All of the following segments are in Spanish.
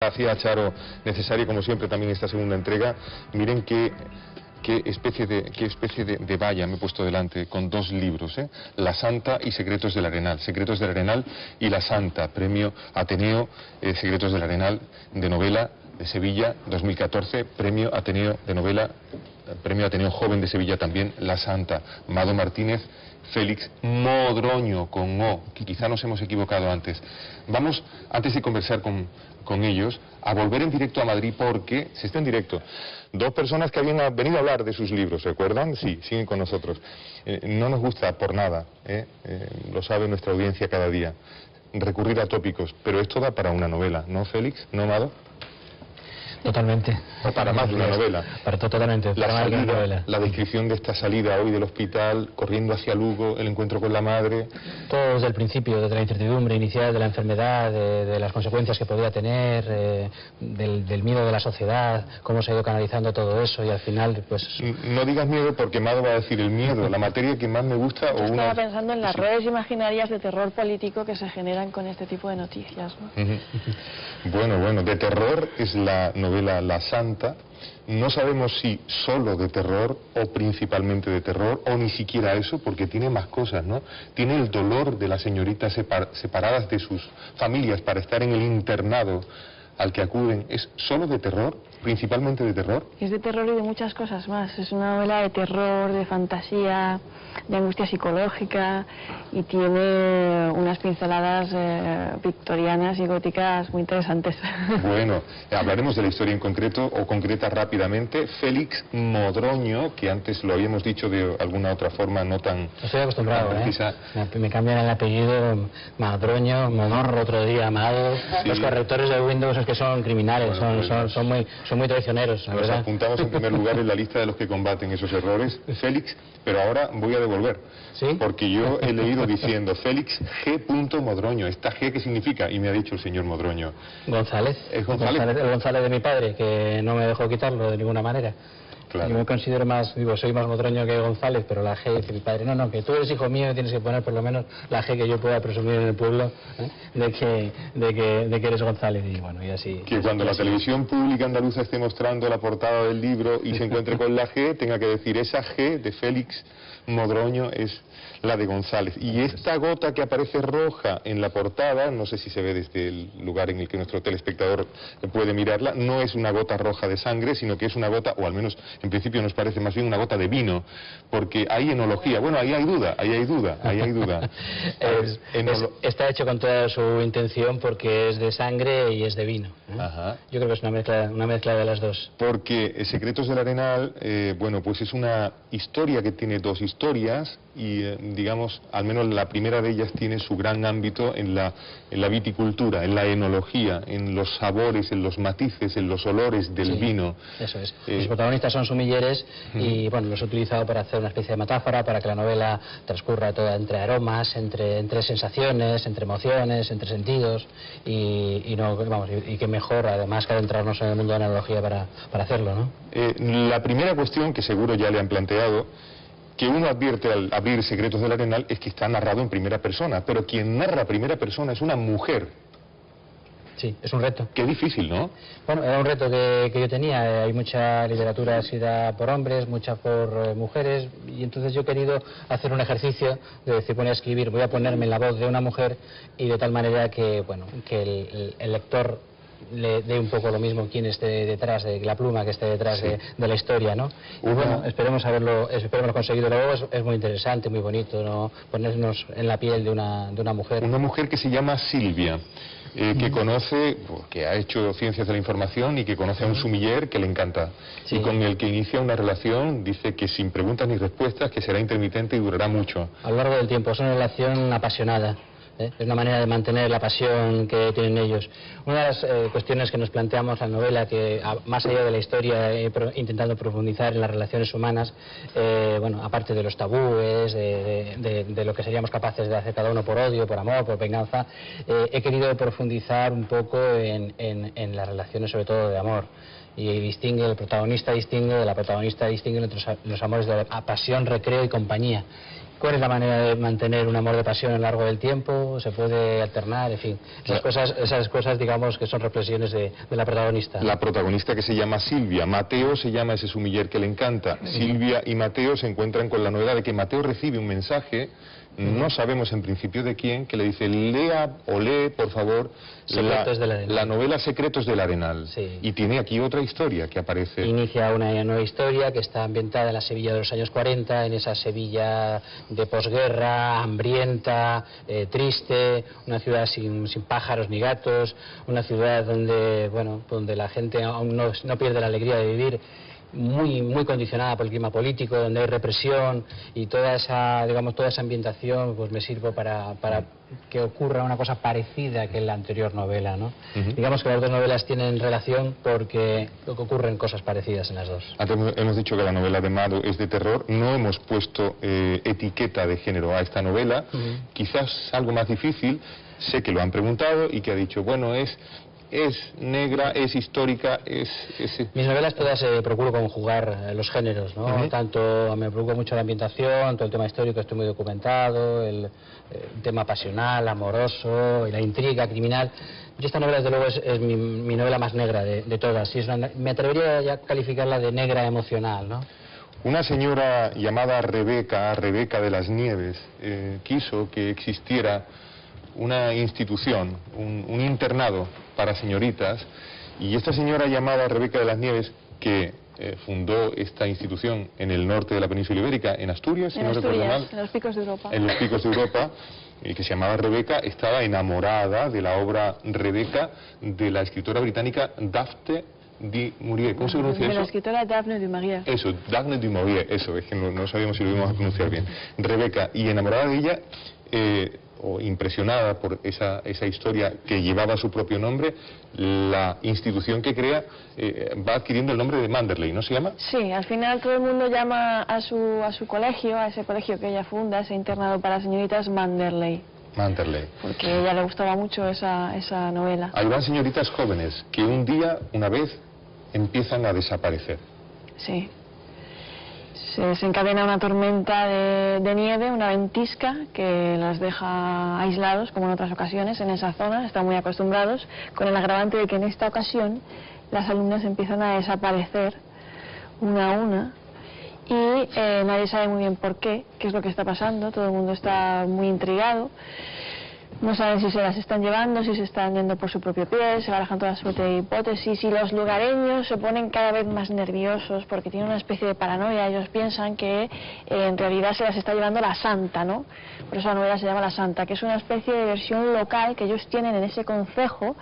hacía Charo necesaria, como siempre, también esta segunda entrega. Miren qué especie de valla me he puesto delante, con dos libros, La Santa y Secretos del Arenal. Secretos del Arenal y La Santa, premio Ateneo, Secretos del Arenal, de novela, de Sevilla, 2014, premio Ateneo de novela, premio Ateneo Joven de Sevilla también, La Santa. Mado Martínez, Félix Modroño, con O, que quizá nos hemos equivocado antes. Vamos, antes de conversar con ellos, a volver en directo a Madrid, porque se está en directo. Dos personas que habían venido a hablar de sus libros, ¿recuerdan? Sí, siguen con nosotros. No nos gusta por nada, lo sabe nuestra audiencia cada día, recurrir a tópicos, pero esto da para una novela, ¿no, Félix? ¿No, Mado? Totalmente. O para más de una novela. Totalmente. La salida, la descripción de esta salida hoy del hospital, corriendo hacia Lugo, el encuentro con la madre. Todo desde el principio, desde la incertidumbre inicial de la enfermedad, de las consecuencias que podría tener, del miedo de la sociedad, cómo se ha ido canalizando todo eso y al final, pues... No digas miedo porque Mado va a decir el miedo, la materia que más me gusta o una... Estaba pensando en las redes imaginarias de terror político que se generan con este tipo de noticias, ¿no? Bueno, de terror es la novela La Santa. No sabemos si solo de terror o principalmente de terror o ni siquiera eso, porque tiene más cosas, ¿no? Tiene el dolor de las señoritas separadas de sus familias para estar en el internado al que acuden. ¿Es solo de terror? ¿Principalmente de terror? Es de terror y de muchas cosas más. Es una novela de terror, de fantasía, de angustia psicológica y tiene unas pinceladas victorianas y góticas muy interesantes. Bueno, hablaremos de la historia en concreto o concreta rápidamente. Félix Modroño, que antes lo habíamos dicho de alguna otra forma no tan... Estoy acostumbrado, me cambian el apellido, Modroño, Modorro, otro día, Amado. Sí. Los correctores de Windows es que son criminales, bueno, son muy traicioneros, la verdad. Nos apuntamos en primer lugar en la lista de los que combaten esos errores, Félix, pero ahora voy a devolver. ¿Sí? Porque yo he leído diciendo Félix G. Modroño. ¿Esta G qué significa? Y me ha dicho el señor Modroño. González. ¿Es González? El González de mi padre, que no me dejó quitarlo de ninguna manera. Claro. Yo me considero más, soy más Modroño que González, pero la G dice mi padre, no, que tú eres hijo mío y tienes que poner por lo menos la G que yo pueda presumir en el pueblo, de que eres González, y bueno, y así. Que cuando la televisión pública andaluza esté mostrando la portada del libro y se encuentre con la G, tenga que decir esa G de Félix Modroño es la de González. Y esta gota que aparece roja en la portada, no sé si se ve desde el lugar en el que nuestro telespectador puede mirarla, no es una gota roja de sangre, sino que es una gota, o al menos en principio nos parece más bien una gota de vino, porque hay enología. Bueno, ahí hay duda. Está hecho con toda su intención porque es de sangre y es de vino. Ajá. Yo creo que es una mezcla de las dos. Porque Secretos del Arenal, bueno, pues es una historia que tiene dos historias y, digamos, al menos la primera de ellas tiene su gran ámbito en la viticultura, en la enología, en los sabores, en los matices, en los olores del vino. Eso es. Los protagonistas son sumilleres y, bueno, los he utilizado para hacer una especie de metáfora, para que la novela transcurra toda entre aromas, entre sensaciones, entre emociones, entre sentidos y que mejor, además, que adentrarnos en el mundo de la enología para hacerlo, ¿no? La primera cuestión que seguro ya le han planteado, que uno advierte al abrir Secretos del Arenal, es que está narrado en primera persona, pero quien narra primera persona es una mujer. Sí, es un reto. Qué difícil, ¿no? Bueno, era un reto que yo tenía. Hay mucha literatura escrita por hombres, mucha por mujeres, y entonces yo he querido hacer un ejercicio de decir, voy a escribir, voy a ponerme en la voz de una mujer, y de tal manera que, bueno, que el lector le dé un poco lo mismo quien esté detrás de la pluma, que esté detrás de la historia, ¿no? Y bueno, esperemos haberlo conseguido. Luego es muy interesante, muy bonito, ¿no? Ponernos en la piel de una mujer. Una mujer que se llama Silvia, que conoce, que ha hecho ciencias de la información y que conoce a un sumiller que le encanta. Sí. Y con el que inicia una relación, dice que sin preguntas ni respuestas, que será intermitente y durará mucho. A lo largo del tiempo, es una relación apasionada. Es una manera de mantener la pasión que tienen ellos. Una de las cuestiones que nos planteamos en la novela, que más allá de la historia, intentando profundizar en las relaciones humanas, bueno, aparte de los tabúes, de lo que seríamos capaces de hacer cada uno por odio, por amor, por venganza, he querido profundizar un poco en las relaciones, sobre todo de amor. Y el protagonista distingue de la protagonista, distingue entre los amores de pasión, recreo y compañía. ¿Cuál es la manera de mantener un amor de pasión a lo largo del tiempo? ¿Se puede alternar? En fin, esas cosas digamos que son reflexiones de la protagonista. La protagonista, que se llama Silvia. Mateo se llama ese sumiller que le encanta. Silvia y Mateo se encuentran con la novedad de que Mateo recibe un mensaje, no sabemos en principio de quién, que le dice: lea o lee, por favor, la novela Secretos del Arenal. Sí. Y tiene aquí otra historia que aparece. Inicia una nueva historia que está ambientada en la Sevilla de los años 40, en esa Sevilla de posguerra, hambrienta, triste, una ciudad sin pájaros ni gatos, una ciudad donde, bueno, donde la gente aún no pierde la alegría de vivir, muy condicionada por el clima político, donde hay represión, y toda esa, digamos, toda esa ambientación pues me sirve para que ocurra una cosa parecida que en la anterior novela, ¿no? Digamos que las dos novelas tienen relación porque ocurren cosas parecidas en las dos. Antes hemos dicho que la novela de Mado es de terror, no hemos puesto etiqueta de género a esta novela, quizás algo más difícil, sé que lo han preguntado y que ha dicho, bueno, es negra, es histórica, Mis novelas todas procuro conjugar los géneros, ¿no? Tanto me preocupa mucho la ambientación, todo el tema histórico, estoy muy documentado, el tema pasional, amoroso, y la intriga criminal. Y esta novela, desde luego, es mi novela más negra de todas. Y me atrevería ya a calificarla de negra emocional, ¿no? Una señora llamada Rebeca de las Nieves, quiso que existiera una institución, un internado para señoritas, y esta señora llamada Rebeca de las Nieves, que fundó esta institución en el norte de la península ibérica, en Asturias, si no recuerdo mal, en los Picos de Europa. En los Picos de Europa, y que se llamaba Rebeca, estaba enamorada de la obra Rebeca de la escritora británica Daphne du Maurier. ¿Cómo se pronuncia eso? De la escritora Daphne du Maurier. Eso, Daphne du Maurier, eso, es que no sabíamos si lo íbamos a pronunciar bien. Rebeca, y enamorada de ella, o impresionada por esa historia que llevaba su propio nombre, la institución que crea va adquiriendo el nombre de Manderley, ¿no se llama? Sí, al final todo el mundo llama a su colegio, a ese colegio que ella funda, ese internado para señoritas, Manderley. Manderley. Porque a ella le gustaba mucho esa novela. Ahí van señoritas jóvenes que un día, una vez, empiezan a desaparecer. Sí. Se desencadena una tormenta de nieve, una ventisca, que las deja aislados, como en otras ocasiones, en esa zona. Están muy acostumbrados, con el agravante de que en esta ocasión las alumnas empiezan a desaparecer una a una, y nadie sabe muy bien por qué es lo que está pasando. Todo el mundo está muy intrigado. No saben si se las están llevando, si se están yendo por su propio pie, se barajan toda suerte de hipótesis, y los lugareños se ponen cada vez más nerviosos porque tienen una especie de paranoia. Ellos piensan que en realidad se las está llevando la Santa, ¿no? Por eso la novela se llama La Santa, que es una especie de versión local que ellos tienen en ese concejo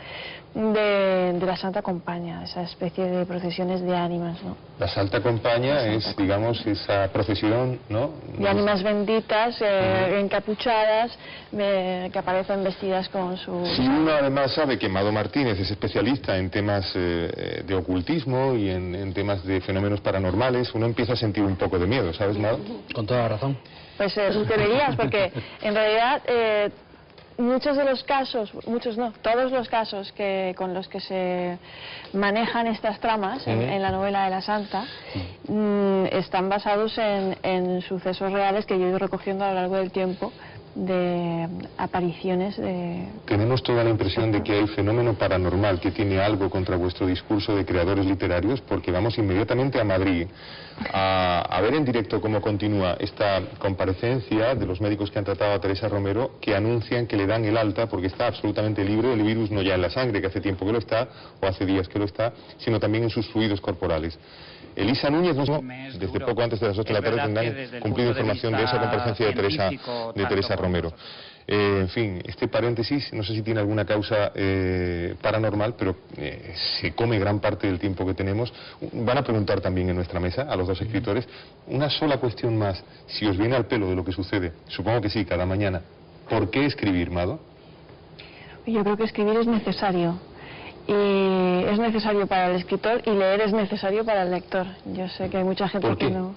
de la Santa Compaña, esa especie de procesiones de ánimas, ¿no? La Santa Compaña es, digamos, esa procesión, ¿no? De ánimas benditas, encapuchadas, que aparecen vestidas con su... Si uno además sabe que Mado Martínez es especialista en temas de ocultismo y en temas de fenómenos paranormales, uno empieza a sentir un poco de miedo, ¿sabes, Mado? Con toda razón. Pues deberías, porque en realidad muchos de los casos, muchos no, todos los casos con los que se manejan estas tramas en la novela de la Santa están basados en sucesos reales que yo he ido recogiendo a lo largo del tiempo, de apariciones de... Tenemos toda la impresión de que hay fenómeno paranormal que tiene algo contra vuestro discurso de creadores literarios, porque vamos inmediatamente a Madrid a ver en directo cómo continúa esta comparecencia de los médicos que han tratado a Teresa Romero, que anuncian que le dan el alta porque está absolutamente libre del virus, no ya en la sangre, que hace tiempo que lo está, o hace días que lo está, sino también en sus fluidos corporales. Elisa Núñez, desde poco antes de las 8 de la tarde tendrán cumplido información de esa comparecencia de Teresa Romero. En fin, este paréntesis, no sé si tiene alguna causa paranormal, pero se come gran parte del tiempo que tenemos. Van a preguntar también en nuestra mesa a los dos escritores. Una sola cuestión más, si os viene al pelo de lo que sucede, supongo que sí, cada mañana. ¿Por qué escribir, Mado? Yo creo que escribir es necesario. Y es necesario para el escritor y leer es necesario para el lector. Yo sé que hay mucha gente ¿Por qué? que no...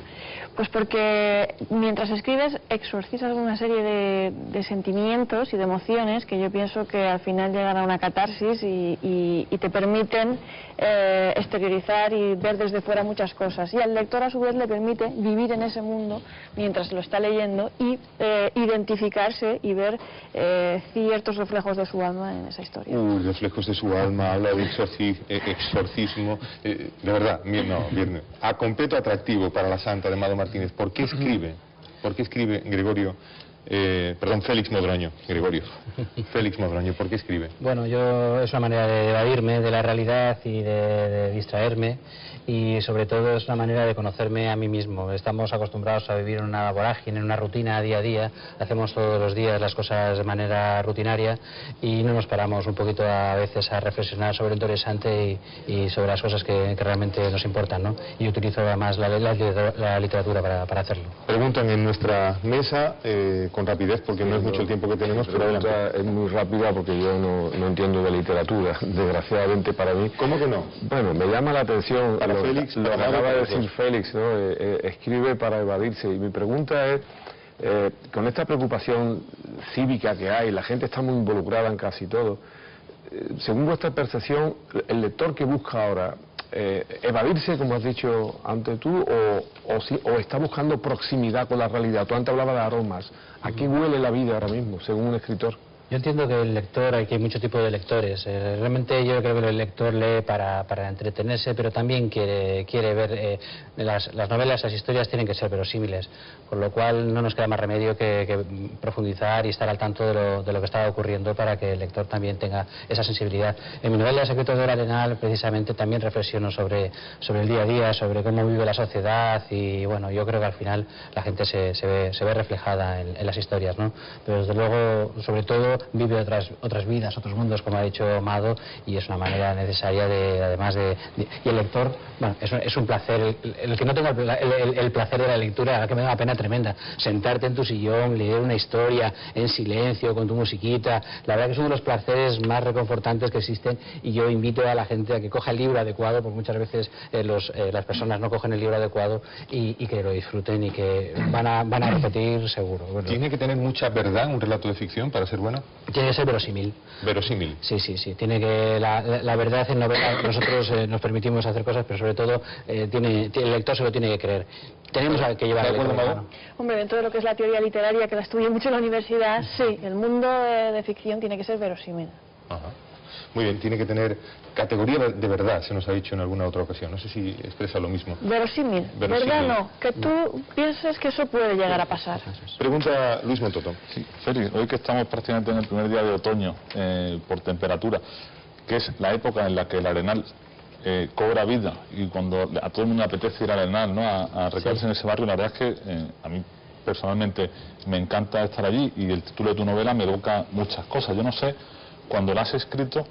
Pues porque mientras escribes exorcizas una serie de sentimientos y de emociones que yo pienso que al final llegan a una catarsis y te permiten exteriorizar y ver desde fuera muchas cosas. Y al lector a su vez le permite vivir en ese mundo mientras lo está leyendo y identificarse y ver ciertos reflejos de su alma en esa historia. Reflejos de su alma, habla de exorcismo, de verdad, bien, a completo atractivo para la santa de Amado Martínez. ¿Por qué escribe? ¿Por qué escribe Gregorio? Félix Modroño, Gregorio. Félix Modroño, ¿por qué escribe? Bueno, es una manera de evadirme de la realidad y de distraerme, y sobre todo es una manera de conocerme a mí mismo. Estamos acostumbrados a vivir en una vorágine, en una rutina día a día, hacemos todos los días las cosas de manera rutinaria y no nos paramos un poquito a veces a reflexionar sobre lo interesante y sobre las cosas que realmente nos importan, ¿no? Y utilizo además la literatura para hacerlo. Preguntan en nuestra mesa, con rapidez, porque no es mucho el tiempo que tenemos, pero adelante. Es muy rápida porque yo no entiendo de literatura, desgraciadamente para mí. ¿Cómo que no? Bueno, me llama la atención Félix, lo que acaba de decir Félix, ¿no? Escribe para evadirse, y mi pregunta es, con esta preocupación cívica que hay, la gente está muy involucrada en casi todo, según vuestra percepción, el lector que busca ahora, evadirse, como has dicho antes tú, o está buscando proximidad con la realidad. Tú antes hablabas de aromas. ¿A qué huele la vida ahora mismo, según un escritor? Yo entiendo que el lector, hay muchos tipos de lectores. Realmente yo creo que el lector lee para entretenerse, pero también quiere ver... las novelas, las historias tienen que ser verosímiles, con lo cual no nos queda más remedio que profundizar y estar al tanto de lo que está ocurriendo para que el lector también tenga esa sensibilidad. En mi novela Secretos del Arenal, precisamente, también reflexiono sobre el día a día, sobre cómo vive la sociedad, y bueno, yo creo que al final la gente se ve reflejada en las historias, ¿no? Pero desde luego, sobre todo, vive otras vidas, otros mundos, como ha dicho Amado, y es una manera necesaria y el lector, bueno, es un placer, el que no tenga el placer de la lectura, que me da una pena tremenda, sentarte en tu sillón, leer una historia en silencio, con tu musiquita, la verdad que es uno de los placeres más reconfortantes que existen, y yo invito a la gente a que coja el libro adecuado, porque muchas veces las personas no cogen el libro adecuado, y que lo disfruten y que van a repetir seguro. Bueno. ¿Tiene que tener mucha verdad un relato de ficción para ser bueno? Tiene que ser verosímil. ¿Verosímil? Sí. Tiene que la verdad en novela, nosotros nos permitimos hacer cosas, pero sobre todo el lector se lo tiene que creer. Tenemos que llevar al lector. Hombre, dentro de lo que es la teoría literaria, que la estudio mucho en la universidad, sí, el mundo de ficción tiene que ser verosímil. Ajá. Muy bien, tiene que tener categoría de verdad, se nos ha dicho en alguna otra ocasión. No sé si expresa lo mismo. Verosímil. Verdad no, que tú pienses que eso puede llegar a pasar. Pregunta Luis Montoto. Sí, Félix, hoy que estamos prácticamente en el primer día de otoño, por temperatura, que es la época en la que el Arenal cobra vida, y cuando a todo el mundo le apetece ir al Arenal, ¿no? a recrearse en ese barrio, la verdad es que a mí personalmente me encanta estar allí, y el título de tu novela me evoca muchas cosas. Yo no sé, cuando la has escrito,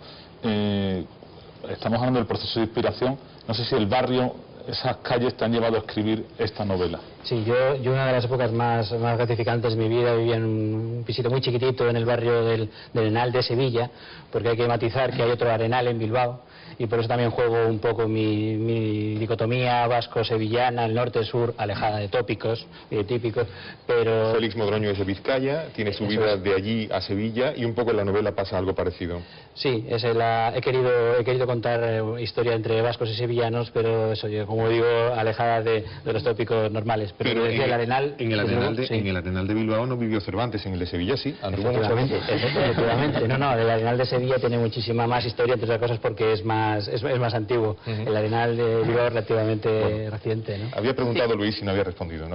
estamos hablando del proceso de inspiración, no sé si el barrio, esas calles te han llevado a escribir esta novela. Sí, yo una de las épocas más gratificantes de mi vida vivía en un pisito muy chiquitito en el barrio del Arenal de Sevilla, porque hay que matizar que hay otro Arenal en Bilbao, y por eso también juego un poco mi dicotomía vasco-sevillana, el norte-sur, alejada de tópicos y de típicos, pero... Félix Modroño es de Vizcaya, tiene su vida de allí a Sevilla, y un poco en la novela pasa algo parecido. Sí, he querido contar historia entre vascos y sevillanos, pero eso, como digo, alejada de los tópicos normales. Pero en el Arenal de Bilbao no vivió Cervantes, en el de Sevilla sí, anduvo mucho veces. Efectivamente. No, el Arenal de Sevilla tiene muchísima más historia, entre otras cosas porque es más antiguo. El Arenal de Bilbao es relativamente reciente, ¿no? Había preguntado Luis y no había respondido.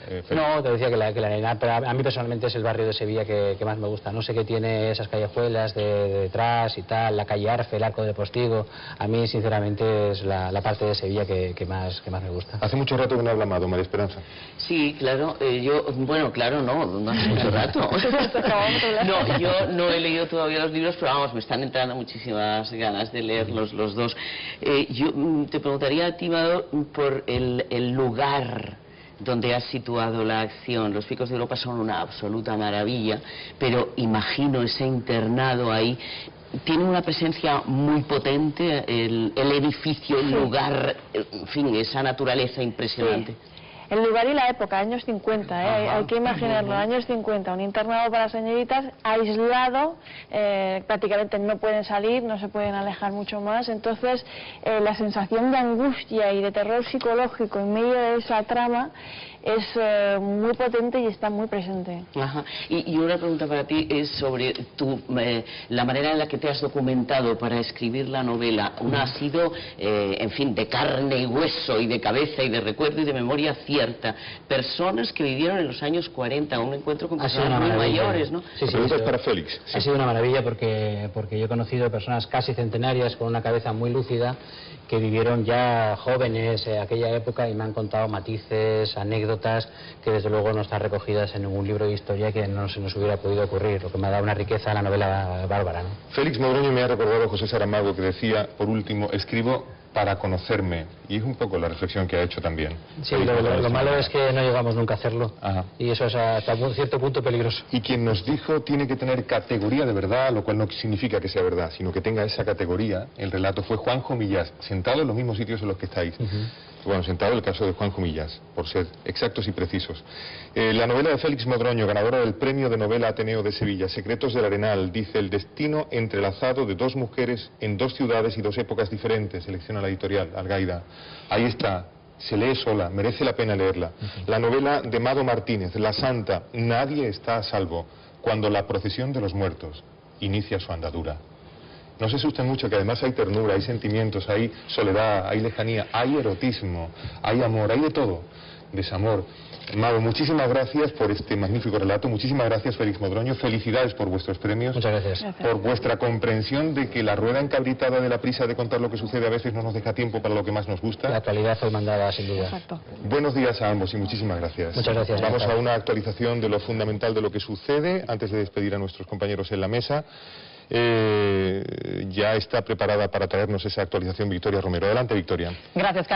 Félix. No, te decía que el Arenal, pero a mí personalmente es el barrio de Sevilla que más me gusta. No sé qué tiene esas callejuelas de detrás y tal, la calle Arfe, el Arco de Postigo. A mí, sinceramente, es la parte de Sevilla que más me gusta. Hace mucho rato que no habla Amado, María Esperanza. Sí, claro, no hace mucho rato. No, yo no he leído todavía los libros, pero vamos, me están entrando muchísimas ganas de leer los dos. Yo te preguntaría a ti, Amado, por el lugar donde has situado la acción. Los Picos de Europa son una absoluta maravilla, pero imagino ese internado ahí. Tiene una presencia muy potente, el edificio, el lugar, en fin, esa naturaleza impresionante. Sí. El lugar y la época, años 50, hay que imaginarlo, años 50, un internado para señoritas aislado, prácticamente no pueden salir, no se pueden alejar mucho más, entonces la sensación de angustia y de terror psicológico en medio de esa trama es muy potente y está muy presente. Ajá. Y una pregunta para ti es sobre la manera en la que te has documentado para escribir la novela. Una ha sido, en fin, de carne y hueso y de cabeza y de recuerdo y de memoria cierta. Personas que vivieron en los años 40, un encuentro con personas muy mayores, ¿no? Sí, sí, es para Félix. Ha sido una maravilla porque yo he conocido personas casi centenarias con una cabeza muy lúcida que vivieron ya jóvenes aquella época y me han contado matices, anécdotas que desde luego no están recogidas en ningún libro de historia, que no se nos hubiera podido ocurrir, lo que me ha dado una riqueza a la novela bárbara, ¿no? Félix Modroño me ha recordado a José Saramago, que decía, por último, escribo para conocerme, y es un poco la reflexión que ha hecho también. Sí, lo malo es que no llegamos nunca a hacerlo. Ajá. Y eso es hasta un cierto punto peligroso. Y quien nos dijo tiene que tener categoría de verdad, lo cual no significa que sea verdad, sino que tenga esa categoría. El relato fue Juanjo Millás, sentado en los mismos sitios en los que estáis. Bueno, sentado el caso de Juanjo Millás, por ser exactos y precisos. La novela de Félix Modroño, ganadora del Premio de Novela Ateneo de Sevilla, Secretos del Arenal, dice: el destino entrelazado de dos mujeres en dos ciudades y dos épocas diferentes, selecciona la editorial Algaida. Ahí está, se lee sola, merece la pena leerla. La novela de Mado Martínez, La Santa, nadie está a salvo, cuando la procesión de los muertos inicia su andadura. No se asusten mucho, que además hay ternura, hay sentimientos, hay soledad, hay lejanía, hay erotismo, hay amor, hay de todo, desamor. Mado, muchísimas gracias por este magnífico relato, muchísimas gracias Félix Modroño, felicidades por vuestros premios. Muchas gracias. Por vuestra comprensión de que la rueda encabritada de la prisa de contar lo que sucede a veces no nos deja tiempo para lo que más nos gusta. La actualidad fue mandada, sin duda. Exacto. Buenos días a ambos y muchísimas gracias. Muchas gracias. Vamos a una actualización de lo fundamental de lo que sucede antes de despedir a nuestros compañeros en la mesa. Ya está preparada para traernos esa actualización Victoria Romero. Adelante, Victoria. Gracias, Carlos.